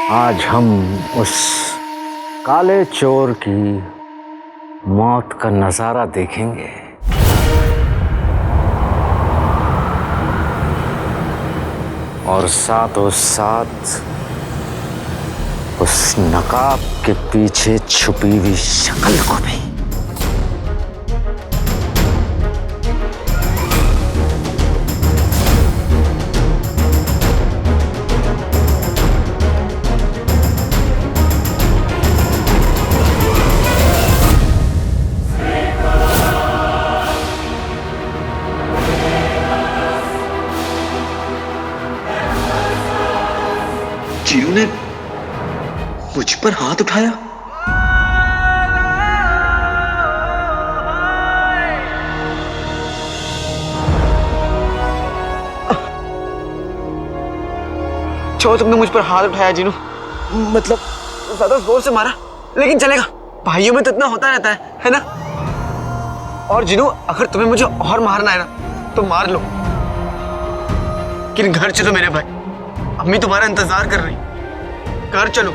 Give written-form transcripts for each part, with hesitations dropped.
आज हम उस काले चोर की मौत का नजारा देखेंगे। और साथों साथ उस नकाब के पीछे छुपी हुई शक्ल को भी। चिरू ने मुझ पर हाथ उठाया। जो तुमने मुझ पर हाथ उठाया जीनू, मतलब ज्यादा जोर से मारा, लेकिन चलेगा। भाइयों में तो इतना होता रहता है ना? और जीनू, अगर तुम्हें मुझे और मारना है ना तो मार लो, लेकिन घर चलो मेरे भाई। अम्मी तुम्हारा इंतजार कर रही। घर चलो।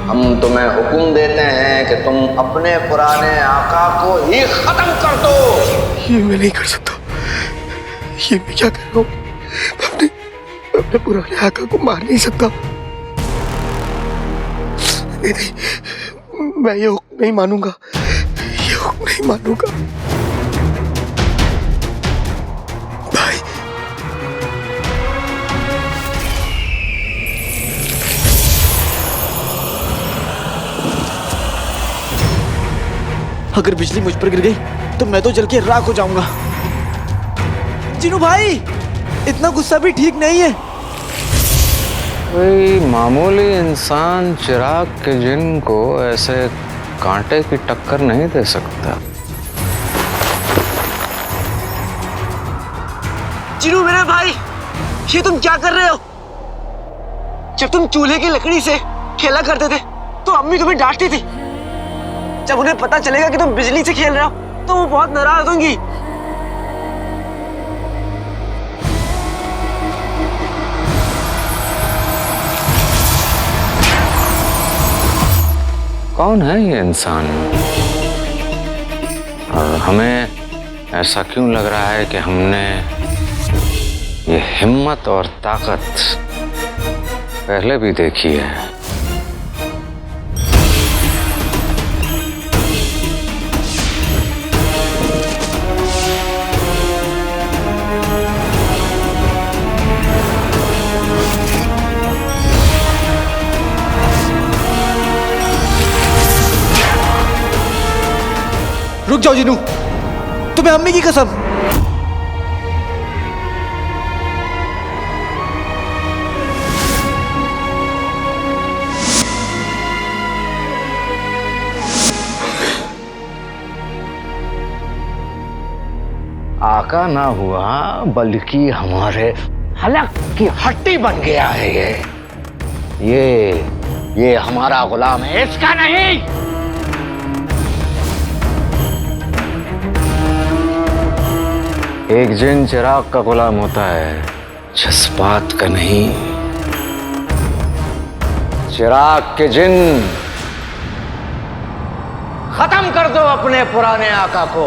हम तुम्हें हुक्म देते हैं कि तुम अपने पुराने आका को ही खत्म कर दो। ये मैं नहीं कर सकता। ये मैं क्या कर रहा हूँ? अपने पुराने आका को मार नहीं सकता। नहीं, मैं ये हुक्म नहीं मानूंगा। ये हुक्म नहीं मानूंगा। भाई, अगर बिजली मुझ पर गिर गई तो मैं तो जल के राख हो जाऊंगा। जीनू भाई, इतना गुस्सा भी ठीक नहीं है। कोई मामूली इंसान चिराग के जिन को ऐसे कांटे की टक्कर नहीं दे सकता। जीनू मेरे भाई, ये तुम क्या कर रहे हो? जब तुम चूल्हे की लकड़ी से खेला करते थे तो अम्मी तुम्हें डांटती थी। जब उन्हें पता चलेगा कि तुम बिजली से खेल रहे हो तो वो बहुत नाराज होंगी। कौन है ये इंसान? और हमें ऐसा क्यों लग रहा है कि हमने ये हिम्मत और ताकत पहले भी देखी है? रुक जाओ जीनू, तुम्हें अम्मी की कसम। आका ना हुआ बल्कि हमारे हलक की हड्डी बन गया है ये हमारा गुलाम है, इसका नहीं। एक जिन चिराग का गुलाम होता है, जज्बात का नहीं। चिराग के जिन, खत्म कर दो अपने पुराने आका को।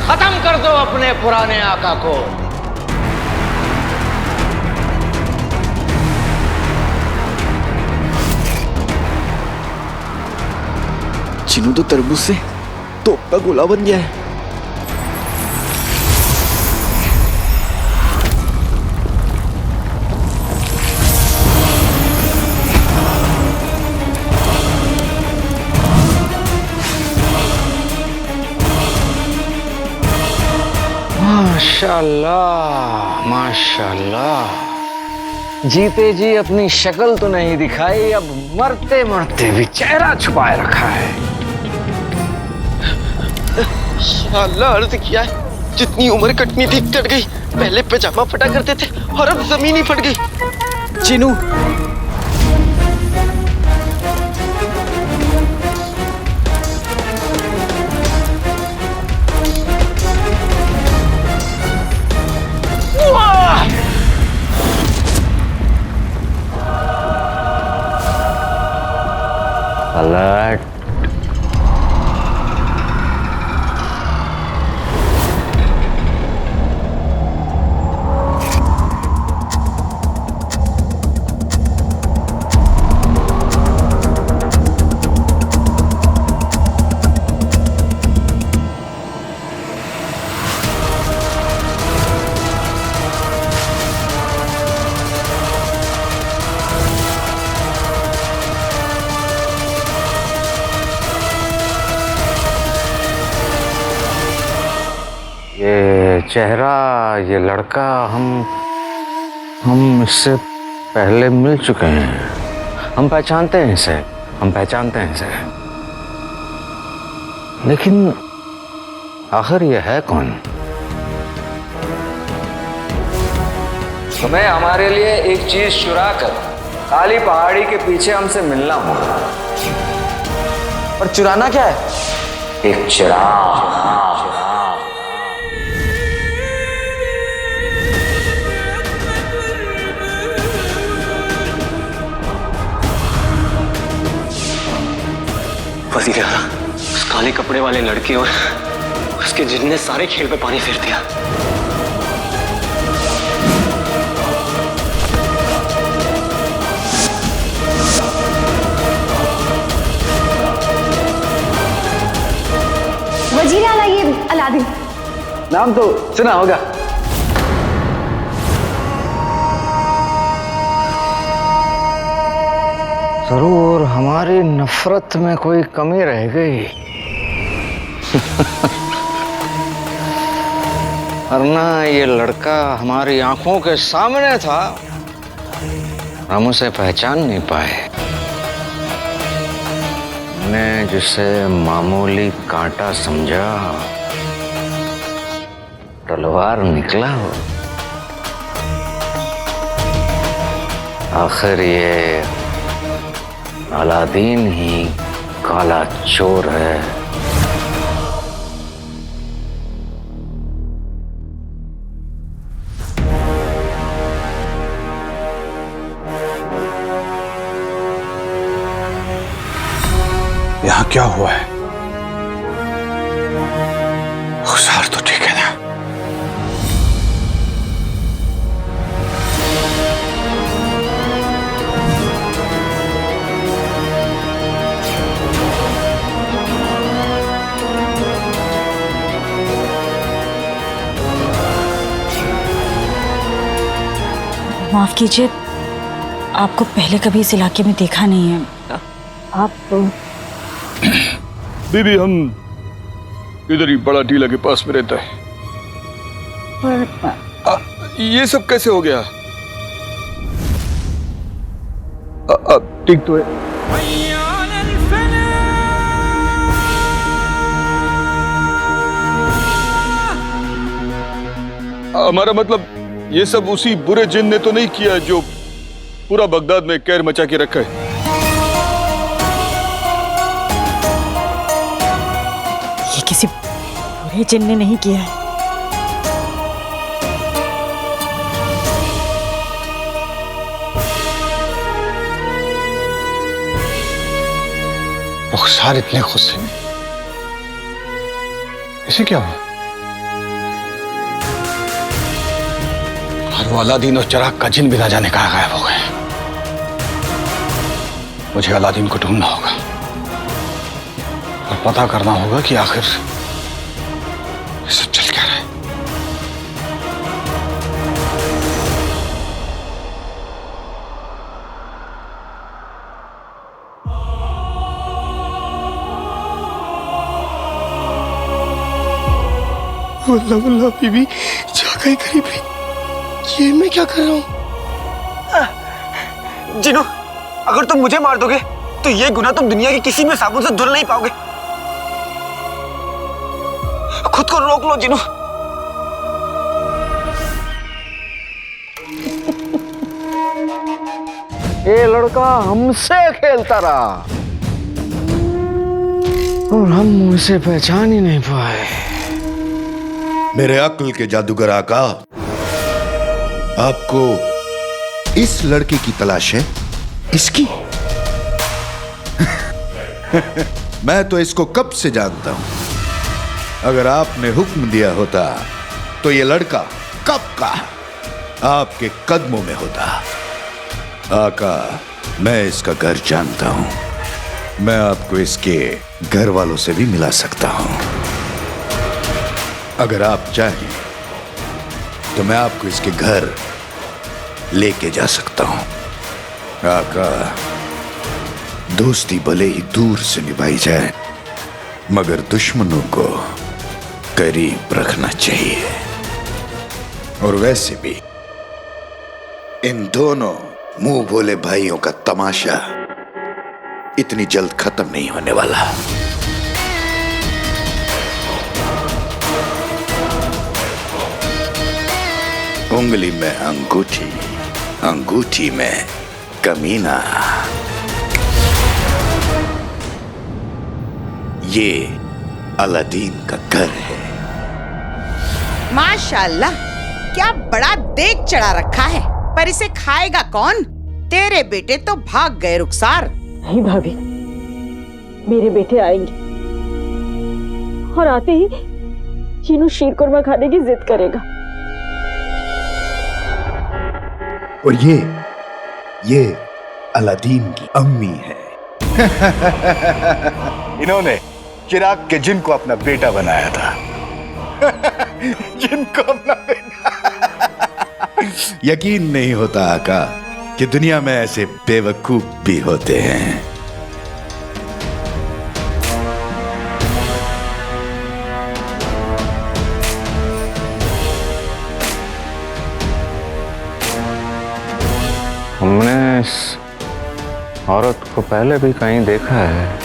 खत्म कर दो अपने पुराने आका को। जीनू तो तरबूज से तोप का गोला बन गया है। माशाल्लाह माशाल्लाह। जीते जी अपनी शक्ल तो नहीं दिखाई, अब मरते मरते भी चेहरा छुपाए रखा है। या अल्लाह, अर्ज किया है जितनी उम्र कटनी थी कट गई। पहले पैजामा फटा करते थे और अब जमीन ही फट गई। चिनू, अलर्ट। ये चेहरा, ये लड़का, हम इससे पहले मिल चुके हैं। हम पहचानते हैं इसे, हम पहचानते हैं इसे। लेकिन आखिर ये है कौन? तुम्हें हमारे लिए एक चीज चुरा कर काली पहाड़ी के पीछे हमसे मिलना होगा। पर चुराना क्या है? एक चिराग। वजीर आला, उस काले कपड़े वाले लड़के और उसके जिन ने सारे खेल पे पानी फेर दिया। वजीर आला, ये अलादीन। नाम तो सुना होगा। जरूर हमारी नफरत में कोई कमी रह गई। वरना ये लड़का हमारी आंखों के सामने था, हम उसे पहचान नहीं पाए। हमने जिसे मामूली कांटा समझा, तलवार निकला हो। आखिर ये अलादीन ही काला चोर है। यहाँ क्या हुआ है? खुशार तो ठीक है ना? माफ कीजिए, आपको पहले कभी इस इलाके में देखा नहीं है। आप बीबी, हम इधर ही बड़ा टीला के पास में रहता है। पर ये सब कैसे हो गया? ठीक तो है। हमारा मतलब ये सब उसी बुरे जिन ने तो नहीं किया जो पूरा बगदाद में कहर मचा के रखा है। ये किसी बुरे जिन ने नहीं किया है। रुखसार इतने खुश हैं, इसे क्या हुआ? और वो अलादीन और चिराग का जिन भी ना जाने कहाँ गायब हो गए। मुझे अलादीन को ढूंढना होगा और पता करना होगा कि आखिर सब चल क्या रहा है। वल्लाह वल्लाह बीबी, जा गई करीबी। ये मैं क्या कर रहा हूँ? जिनू, अगर तुम मुझे मार दोगे तो ये गुनाह तुम दुनिया की किसी भी साबुन से धुल नहीं पाओगे। खुद को रोक लो जिनू। ये लड़का हमसे खेलता रहा और हम उसे पहचान ही नहीं पाए। मेरे अक्ल के जादूगर आका, आपको इस लड़के की तलाश है? इसकी? मैं तो इसको कब से जानता हूं। अगर आपने हुक्म दिया होता तो ये लड़का कब का आपके कदमों में होता। आका, मैं इसका घर जानता हूं। मैं आपको इसके घर वालों से भी मिला सकता हूं। अगर आप चाहें तो मैं आपको इसके घर लेके जा सकता हूं। आका, दोस्ती भले ही दूर से निभाई जाए, मगर दुश्मनों को करीब रखना चाहिए। और वैसे भी इन दोनों मुंह भोले भाइयों का तमाशा इतनी जल्द खत्म नहीं होने वाला। उंगली में अंगूठी, अंगूठी में कमीना। ये अलादीन का घर है। माशाल्लाह, क्या बड़ा देग चढ़ा रखा है, पर इसे खाएगा कौन? तेरे बेटे तो भाग गए रुखसार। नहीं भाभी, मेरे बेटे आएंगे और आते ही चीनू शीर कुरमा खाने की जिद करेगा। और ये अलादीन की अम्मी है। इन्होंने चिराग के जिन को अपना बेटा बनाया था। जिन को अपना बेटा। यकीन नहीं होता आका कि दुनिया में ऐसे बेवकूफ भी होते हैं। हमने इस औरत को पहले भी कहीं देखा है।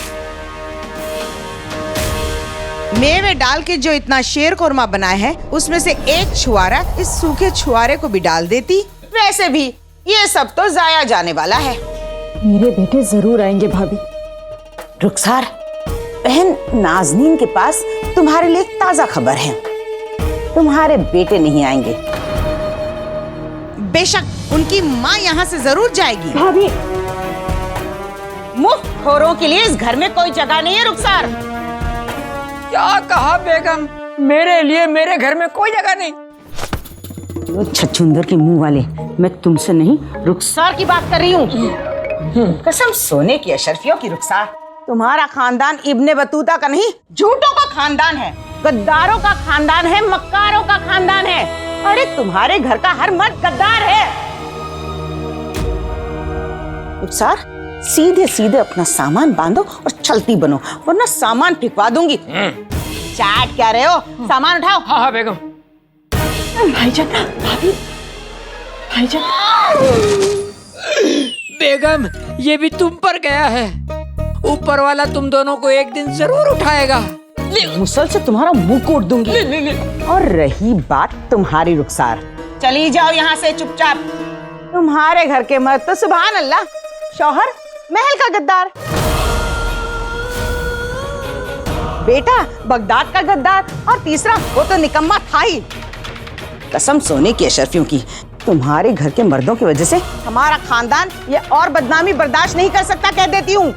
मेवे डाल के जो इतना शेर कुरमा बनाया है, उसमें से एक छुआरा इस सूखे छुआरे को भी डाल देती। वैसे भी ये सब तो जाया जाने वाला है। मेरे बेटे जरूर आएंगे भाभी। रुखसार, बहन नाजनीन के पास तुम्हारे लिए एक ताजा खबर है। तुम्हारे बेटे नहीं आएंगे। बेशक उनकी माँ यहाँ से जरूर जाएगी। भाभी, मुफ्तखोरों के लिए इस घर में कोई जगह नहीं है रुखसार। क्या कहा बेगम? मेरे लिए मेरे घर में कोई जगह नहीं। वो छछूंदर के मुंह वाले, मैं तुमसे नहीं रुखसार की बात कर रही हूँ। कसम सोने की अशरफियों की रुखसार, तुम्हारा खानदान इब्ने बतूता का नहीं, झूठों का खानदान है, गद्दारों का खानदान है, मक्कारों का खानदान है। अरे तुम्हारे घर का हर मर्द गद्दार है। रुखसार, सीधे सीधे अपना सामान बांधो और चलती बनो, वरना सामान फेंकवा दूंगी। चाट क्या रहे हो? सामान उठाओ। हाँ हाँ बेगम। भाईजान, भाभी, भाईजान। बेगम, ये भी तुम पर गया है। ऊपर वाला तुम दोनों को एक दिन जरूर उठाएगा। मुसल से तुम्हारा मुंह कोट दूंगी। और रही बात तुम्हारी रुखसार, चली जाओ यहाँ से चुपचाप। तुम्हारे घर के मर्द तो सुभान अल्लाह, शौहर महल का गद्दार, बेटा बगदाद का गद्दार, और तीसरा वो तो निकम्मा था ही। कसम सोने की अशरफियों की, तुम्हारे घर के मर्दों की वजह से हमारा खानदान ये और बदनामी बर्दाश्त नहीं कर सकता, कह देती हूँ।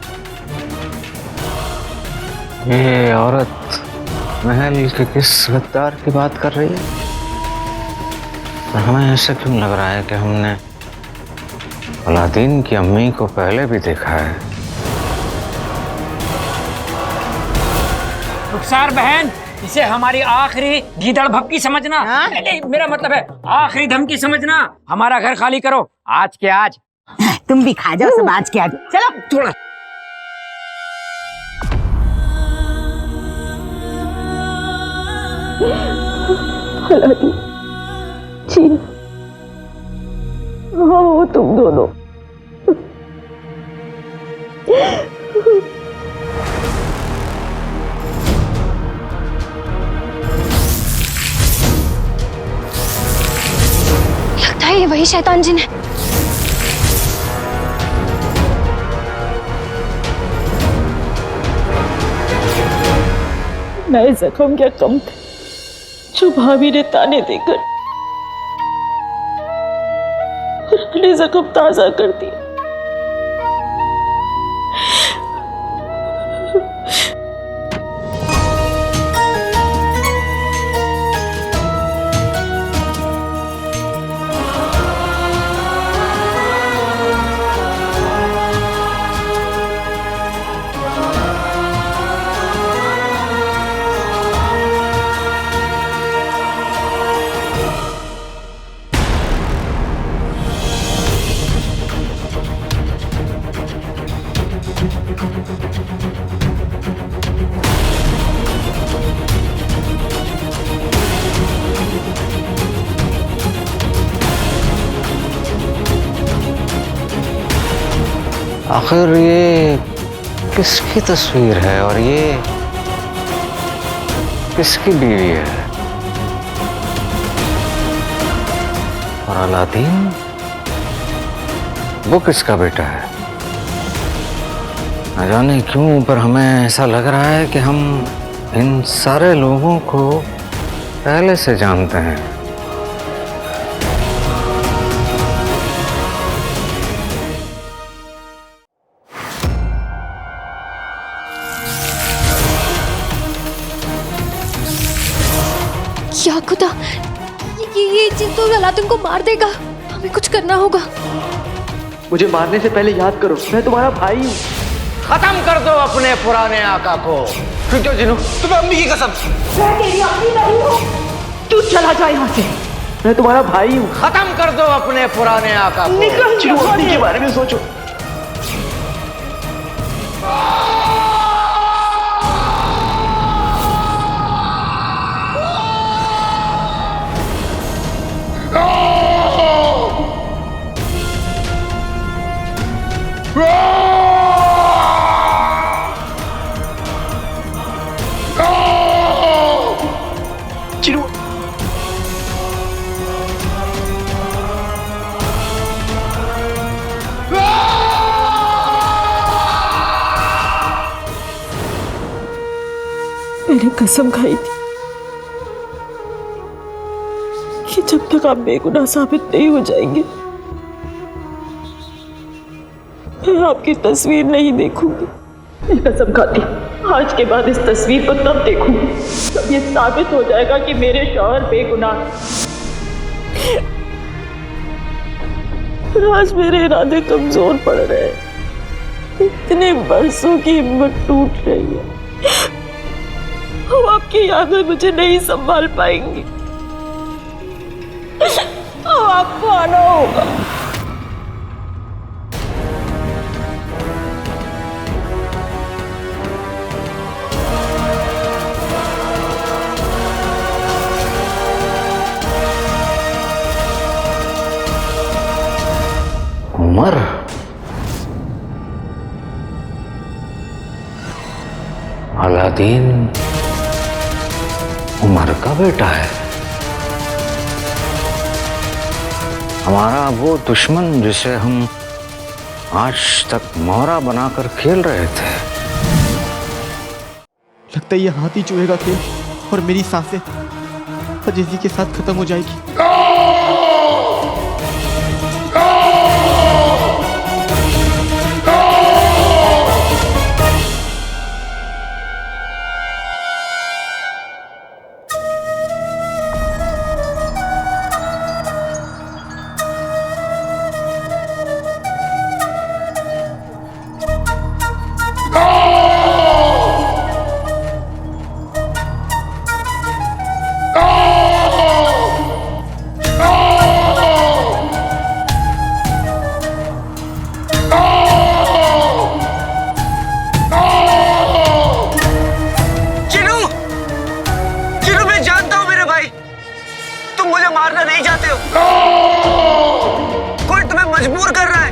ये औरत महल के किस गद्दार की बात कर रही है? और हमें ऐसा क्यों लग रहा है कि हमने अलादीन की अम्मी को पहले भी देखा है। रुखसार बहन, इसे हमारी आखिरी गीदड़ भपकी समझना। नहीं, मेरा मतलब है आखिरी धमकी समझना। हमारा घर खाली करो आज के आज। तुम भी खा जाओ सब आज के आज। चलो थोड़ा। अलादीन, चीनू, हाँ वो तुम दोनों। ये वही शैतान जिन है। नए जख्म क्या कम थे जो भाभी ने ताने देकर पुराने जख्म ताजा कर दिए। आखिर ये किसकी तस्वीर है और ये किसकी बीवी है? और अलादीन वो किसका बेटा है? न जाने क्यों पर हमें ऐसा लग रहा है कि हम इन सारे लोगों को पहले से जानते हैं। क्या खुदा, ये जिन तो अलादीन को मार देगा। हमें कुछ करना होगा। मुझे मारने से पहले याद करो, मैं तुम्हारा भाई हूँ। खत्म कर दो अपने पुराने आका को। क्यों जिनू, तुम्हें अम्मी की कसम। मैं तेरी अम्मी नहीं हूँ, तू चला जा यहाँ से। मैं तुम्हारा भाई हूँ। खत्म कर दो अपने पुराने आका को। निकल जिनू, अम्मी के बारे में सोचो। जिनू, मैंने कसम खाई थी कि जब तक आप बेगुनाह साबित नहीं हो जाएंगे मैं आपकी तस्वीर नहीं देखूंगी। मैं कसम खाती, आज के बाद इस तस्वीर को तब देखूंगी जब ये साबित हो जाएगा कि मेरे शौहर बेगुनाह। पर आज मेरे इरादे कमजोर पड़ रहे हैं। इतने बरसों की हिम्मत टूट रही है। वो आपकी यादें मुझे नहीं संभाल पाएंगी। अब आपको आना होगा। उमर, अलादीन उमर का बेटा है। हमारा वो दुश्मन जिसे हम आज तक मोहरा बनाकर खेल रहे थे। लगता है ये हाथी चूहे का खेल और मेरी सांसें अजीजी के साथ खत्म हो जाएगी। मारना नहीं चाहते हो, कोई तुम्हें मजबूर कर रहा है,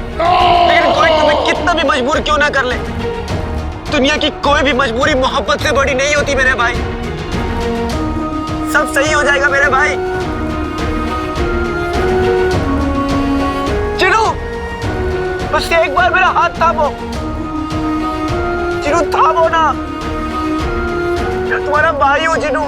लेकिन कोई तुम्हें कितना भी मजबूर क्यों ना कर ले, दुनिया की कोई भी मजबूरी मोहब्बत से बड़ी नहीं होती मेरे भाई। सब सही हो जाएगा मेरे भाई। बस एक बार मेरा हाथ थामो। जिनू थामो ना, मैं तुम्हारा भाई हूँ जिनू।